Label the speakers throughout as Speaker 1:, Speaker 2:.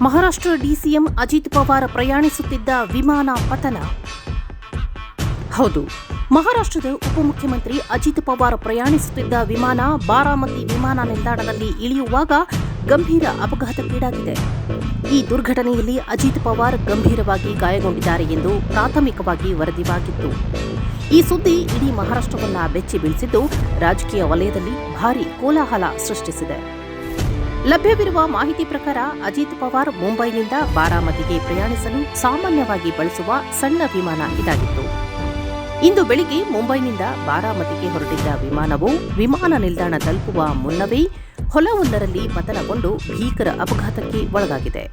Speaker 1: Maharashtra DCM Ajit Pawar ಪ್ರಯಾಣಿಸುತ್ತಿದ್ದ ವಿಮಾನ ಪತನ. ಹೌದು, ಮಹಾರಾಷ್ಟ್ರದ ಉಪಮುಖ್ಯಮಂತ್ರಿ ಅಜಿತ್ ಪವಾರ್ ಪ್ರಯಾಣಿಸುತ್ತಿದ್ದ ವಿಮಾನ ಬಾರಾಮತಿ ವಿಮಾನ ನಿಲ್ದಾಣದಲ್ಲಿ ಇಳಿಯುವಾಗ ಗಂಭೀರ ಅಪಘಾತಕ್ಕೀಡಾಗಿದೆ. ಈ ದುರ್ಘಟನೆಯಲ್ಲಿ ಅಜಿತ್ ಪವಾರ್ ಗಂಭೀರವಾಗಿ ಗಾಯಗೊಂಡಿದ್ದಾರೆ ಎಂದು ಪ್ರಾಥಮಿಕವಾಗಿ ವರದಿಯಾಗಿತ್ತು. ಈ ಸುದ್ದಿ ಇಡೀ ಮಹಾರಾಷ್ಟ್ರವನ್ನ ಬೆಚ್ಚಿ ಬೀಳಿಸಿದ್ದು ರಾಜಕೀಯ ವಲಯದಲ್ಲಿ ಭಾರೀ ಕೋಲಾಹಲ ಸೃಷ್ಟಿಸಿದೆ. ಲಭ್ಯವಿರುವ ಮಾಹಿತಿ ಪ್ರಕಾರ ಅಜಿತ್ ಪವಾರ್ ಮುಂಬೈನಿಂದ ಬಾರಾಮತಿಗೆ ಪ್ರಯಾಣಿಸಲು ಸಾಮಾನ್ಯವಾಗಿ ಬಳಸುವ ಸಣ್ಣ ವಿಮಾನ ಇದಾಗಿತ್ತು. ಇಂದು ಬೆಳಿಗ್ಗೆ ಮುಂಬೈನಿಂದ ಬಾರಾಮತಿಗೆ ಹೊರಟಿದ್ದ ವಿಮಾನವು ವಿಮಾನ ನಿಲ್ದಾಣ ತಲುಪುವ ಮುನ್ನವೇ ಹೊಲವೊಂದರಲ್ಲಿ ಪತನಗೊಂಡು ಭೀಕರ ಅಪಘಾತಕ್ಕೆ ಒಳಗಾಗಿದೆ.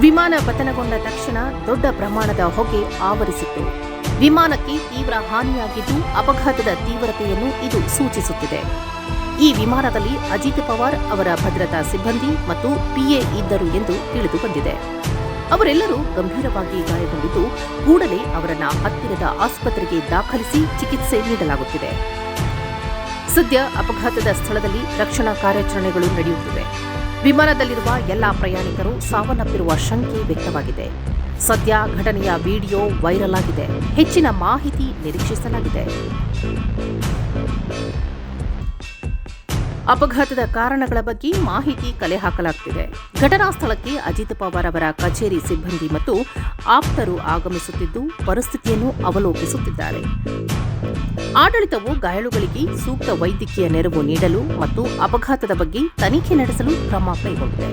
Speaker 1: ವಿಮಾನ ಪತನಗೊಂಡ ತಕ್ಷಣ ದೊಡ್ಡ ಪ್ರಮಾಣದ ಹೊಗೆ ಆವರಿಸಿತ್ತು. ವಿಮಾನಕ್ಕೆ ತೀವ್ರ ಹಾನಿಯಾಗಿದ್ದು ಅಪಘಾತದ ತೀವ್ರತೆಯನ್ನು ಇದು ಸೂಚಿಸುತ್ತಿದೆ. ಈ ವಿಮಾನದಲ್ಲಿ ಅಜಿತ್ ಪವಾರ್ ಅವರ ಭದ್ರತಾ ಸಿಬ್ಬಂದಿ ಮತ್ತು ಪಿಎ ಇದ್ದರು ಎಂದು ತಿಳಿದು ಬಂದಿದೆ. ಅವರೆಲ್ಲರೂ ಗಂಭೀರವಾಗಿ ಗಾಯಗೊಂಡಿದ್ದು ಕೂಡಲೇ ಅವರನ್ನು ಹತ್ತಿರದ ಆಸ್ಪತ್ರೆಗೆ ದಾಖಲಿಸಿ ಚಿಕಿತ್ಸೆ ನೀಡಲಾಗುತ್ತಿದೆ. ಸದ್ಯ ಅಪಘಾತದ ಸ್ಥಳದಲ್ಲಿ ರಕ್ಷಣಾ ಕಾರ್ಯಾಚರಣೆಗಳು ನಡೆಯುತ್ತಿವೆ. ವಿಮಾನದಲ್ಲಿರುವ ಎಲ್ಲಾ ಪ್ರಯಾಣಿಕರು ಸಾವನ್ನಪ್ಪಿರುವ ಶಂಕೆ ವ್ಯಕ್ತವಾಗಿದೆ. ಸದ್ಯ ಘಟನೆಯ ವಿಡಿಯೋ ವೈರಲ್ ಆಗಿದೆ. ಹೆಚ್ಚಿನ ಮಾಹಿತಿ ನಿರೀಕ್ಷಿಸಲಾಗಿದೆ. ಅಪಘಾತದ ಕಾರಣಗಳ ಬಗ್ಗೆ ಮಾಹಿತಿ ಕಲೆ ಹಾಕಲಾಗುತ್ತಿದೆ. ಘಟನಾ ಸ್ಥಳಕ್ಕೆ ಅಜಿತ್ ಪವಾರ್ ಅವರ ಕಚೇರಿ ಸಿಬ್ಬಂದಿ ಮತ್ತು ಆಪ್ತರು ಆಗಮಿಸುತ್ತಿದ್ದು ಪರಿಸ್ಥಿತಿಯನ್ನು ಅವಲೋಕಿಸುತ್ತಿದ್ದಾರೆ. ಆಡಳಿತವು ಗಾಯಾಳುಗಳಿಗೆ ಸೂಕ್ತ ವೈದ್ಯಕೀಯ ನೆರವು ನೀಡಲು ಮತ್ತು ಅಪಘಾತದ ಬಗ್ಗೆ ತನಿಖೆ ನಡೆಸಲು ಕ್ರಮ ಕೈಗೊಂಡಿದೆ.